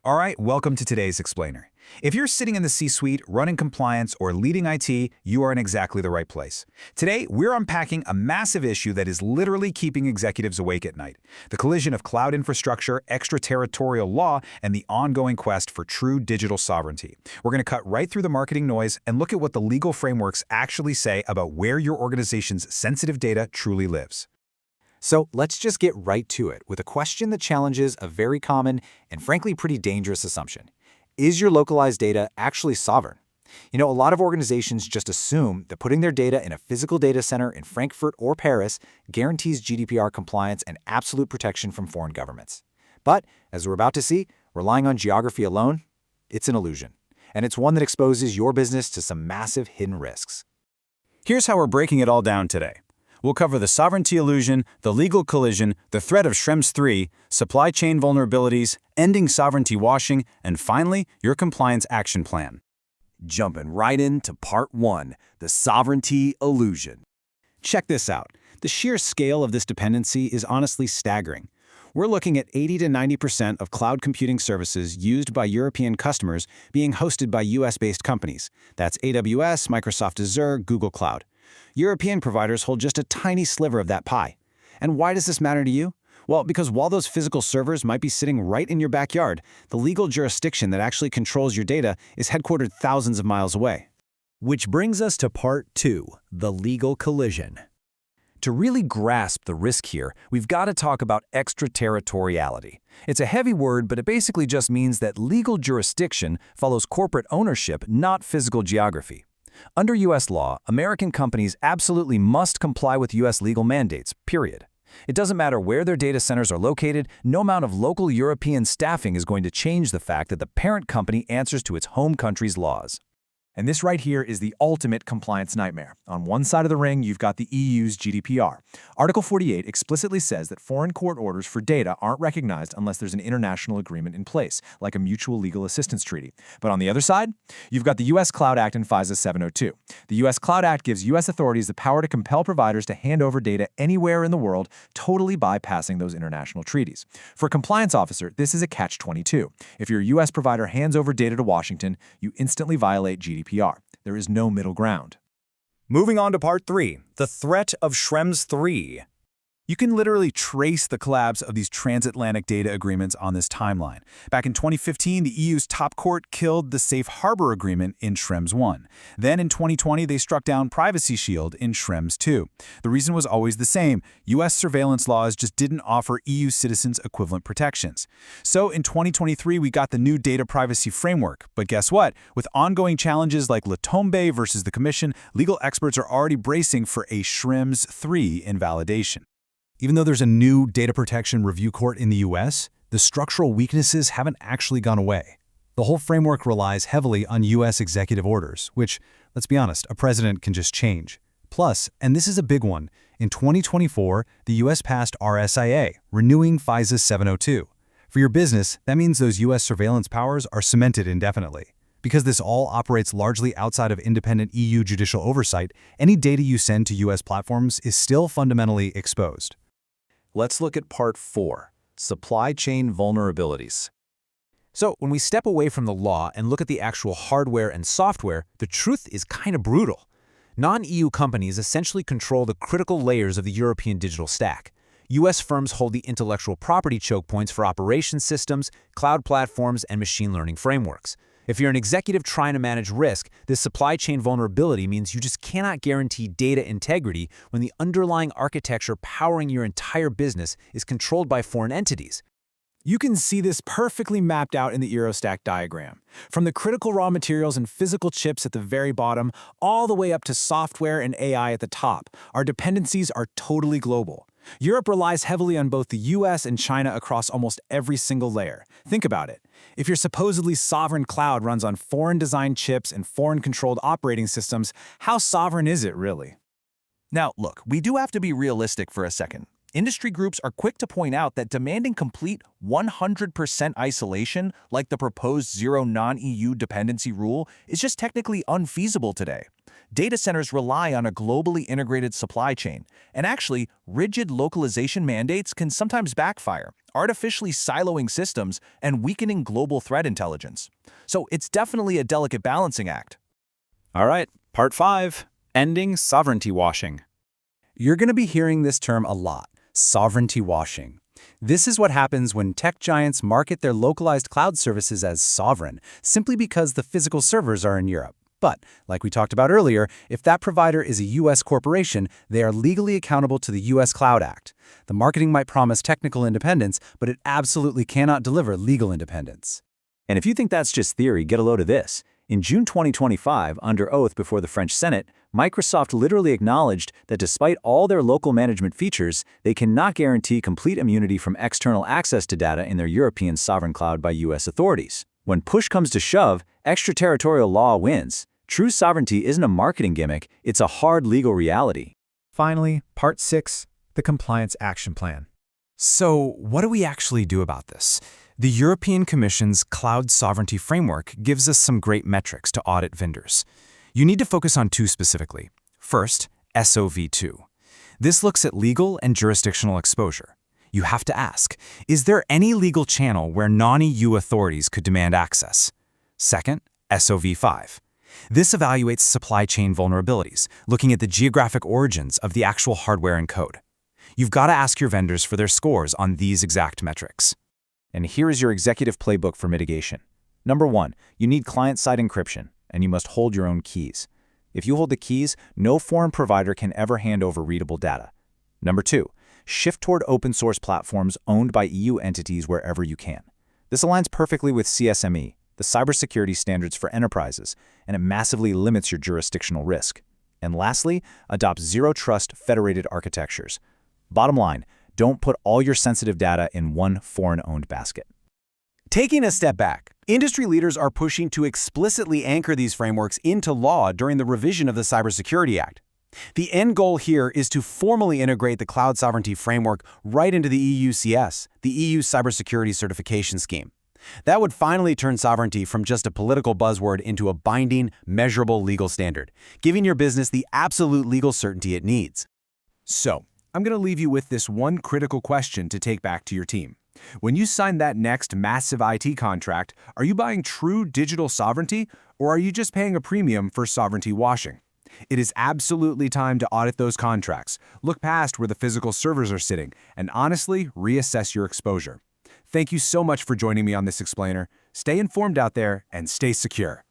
All right, welcome to today's Explainer. If you're sitting in the C-suite, running compliance, or leading IT, you are in exactly the right place. Today, we're unpacking a massive issue that is literally keeping executives awake at night: the collision of cloud infrastructure, extraterritorial law, and the ongoing quest for true digital sovereignty. We're going to cut right through the marketing noise and look at what the legal frameworks actually say about where your organization's sensitive data truly lives. So let's just get right to it with a question that challenges a very common and frankly pretty dangerous assumption. Is your localized data actually sovereign? A lot of organizations just assume that putting their data in a physical data center in Frankfurt or Paris guarantees GDPR compliance and absolute protection from foreign governments. But, as we're about to see, relying on geography alone, it's an illusion. And it's one that exposes your business to some massive hidden risks. Here's how we're breaking it all down today. We'll cover the sovereignty illusion, the legal collision, the threat of Schrems 3, supply chain vulnerabilities, ending sovereignty washing, and finally, your compliance action plan. Jumping right into part 1, the sovereignty illusion. Check this out. The sheer scale of this dependency is honestly staggering. We're looking at 80 to 90% of cloud computing services used by European customers being hosted by US-based companies. That's AWS, Microsoft Azure, Google Cloud. European providers hold just a tiny sliver of that pie. And why does this matter to you? Well, because while those physical servers might be sitting right in your backyard, the legal jurisdiction that actually controls your data is headquartered thousands of miles away. Which brings us to part 2, the legal collision. To really grasp the risk here, we've got to talk about extraterritoriality. It's a heavy word, but it basically just means that legal jurisdiction follows corporate ownership, not physical geography. Under U.S. law, American companies absolutely must comply with U.S. legal mandates, period. It doesn't matter where their data centers are located, no amount of local European staffing is going to change the fact that the parent company answers to its home country's laws. And this right here is the ultimate compliance nightmare. On one side of the ring, you've got the EU's GDPR. Article 48 explicitly says that foreign court orders for data aren't recognized unless there's an international agreement in place, like a mutual legal assistance treaty. But on the other side, you've got the U.S. Cloud Act and FISA 702. The U.S. Cloud Act gives U.S. authorities the power to compel providers to hand over data anywhere in the world, totally bypassing those international treaties. For a compliance officer, this is a catch-22. If your U.S. provider hands over data to Washington, you instantly violate GDPR. There is no middle ground. Moving on to part 3, the threat of Schrems 3. You can literally trace the collapse of these transatlantic data agreements on this timeline. Back in 2015, the EU's top court killed the Safe Harbor Agreement in Schrems 1. Then in 2020, they struck down Privacy Shield in Schrems 2. The reason was always the same: U.S. surveillance laws just didn't offer EU citizens equivalent protections. So in 2023, we got the new data privacy framework. But guess what? With ongoing challenges like Latombe versus the Commission, legal experts are already bracing for a Schrems 3 invalidation. Even though there's a new data protection review court in the US, the structural weaknesses haven't actually gone away. The whole framework relies heavily on US executive orders, which, let's be honest, a president can just change. Plus, and this is a big one, in 2024, the US passed RSIA, renewing FISA 702. For your business, that means those US surveillance powers are cemented indefinitely. Because this all operates largely outside of independent EU judicial oversight, any data you send to US platforms is still fundamentally exposed. Let's look at part 4, supply chain vulnerabilities. So when we step away from the law and look at the actual hardware and software, the truth is kind of brutal. Non-EU companies essentially control the critical layers of the European digital stack. U.S. firms hold the intellectual property choke points for operation systems, cloud platforms, and machine learning frameworks. If you're an executive trying to manage risk, this supply chain vulnerability means you just cannot guarantee data integrity when the underlying architecture powering your entire business is controlled by foreign entities. You can see this perfectly mapped out in the Eurostack diagram. From the critical raw materials and physical chips at the very bottom, all the way up to software and AI at the top, our dependencies are totally global. Europe relies heavily on both the US and China across almost every single layer. Think about it. If your supposedly sovereign cloud runs on foreign-designed chips and foreign-controlled operating systems, how sovereign is it really? Now, look, we do have to be realistic for a second. Industry groups are quick to point out that demanding complete 100% isolation, like the proposed zero non-EU dependency rule, is just technically unfeasible today. Data centers rely on a globally integrated supply chain, and actually, rigid localization mandates can sometimes backfire, artificially siloing systems and weakening global threat intelligence. So it's definitely a delicate balancing act. All right, part 5, ending sovereignty washing. You're going to be hearing this term a lot, sovereignty washing. This is what happens when tech giants market their localized cloud services as sovereign, simply because the physical servers are in Europe. But, like we talked about earlier, if that provider is a U.S. corporation, they are legally accountable to the U.S. Cloud Act. The marketing might promise technical independence, but it absolutely cannot deliver legal independence. And if you think that's just theory, get a load of this. In June 2025, under oath before the French Senate, Microsoft literally acknowledged that despite all their local management features, they cannot guarantee complete immunity from external access to data in their European sovereign cloud by U.S. authorities. When push comes to shove, extraterritorial law wins. True sovereignty isn't a marketing gimmick, it's a hard legal reality. Finally, Part 6, the Compliance Action Plan. So, what do we actually do about this? The European Commission's Cloud Sovereignty Framework gives us some great metrics to audit vendors. You need to focus on 2 specifically. First, SOV2. This looks at legal and jurisdictional exposure. You have to ask, is there any legal channel where non-EU authorities could demand access? Second, SOV5. This evaluates supply chain vulnerabilities, looking at the geographic origins of the actual hardware and code. You've got to ask your vendors for their scores on these exact metrics. And here is your executive playbook for mitigation. Number 1, you need client-side encryption, and you must hold your own keys. If you hold the keys, no foreign provider can ever hand over readable data. Number 2, shift toward open-source platforms owned by EU entities wherever you can. This aligns perfectly with CSME, the cybersecurity standards for enterprises, and it massively limits your jurisdictional risk. And lastly, adopt zero-trust federated architectures. Bottom line, don't put all your sensitive data in one foreign-owned basket. Taking a step back, industry leaders are pushing to explicitly anchor these frameworks into law during the revision of the Cybersecurity Act. The end goal here is to formally integrate the Cloud Sovereignty Framework right into the EUCS, the EU Cybersecurity Certification Scheme. That would finally turn sovereignty from just a political buzzword into a binding, measurable legal standard, giving your business the absolute legal certainty it needs. So, I'm going to leave you with this one critical question to take back to your team. When you sign that next massive IT contract, are you buying true digital sovereignty, or are you just paying a premium for sovereignty washing? It is absolutely time to audit those contracts, look past where the physical servers are sitting, and honestly reassess your exposure. Thank you so much for joining me on this explainer. Stay informed out there and stay secure.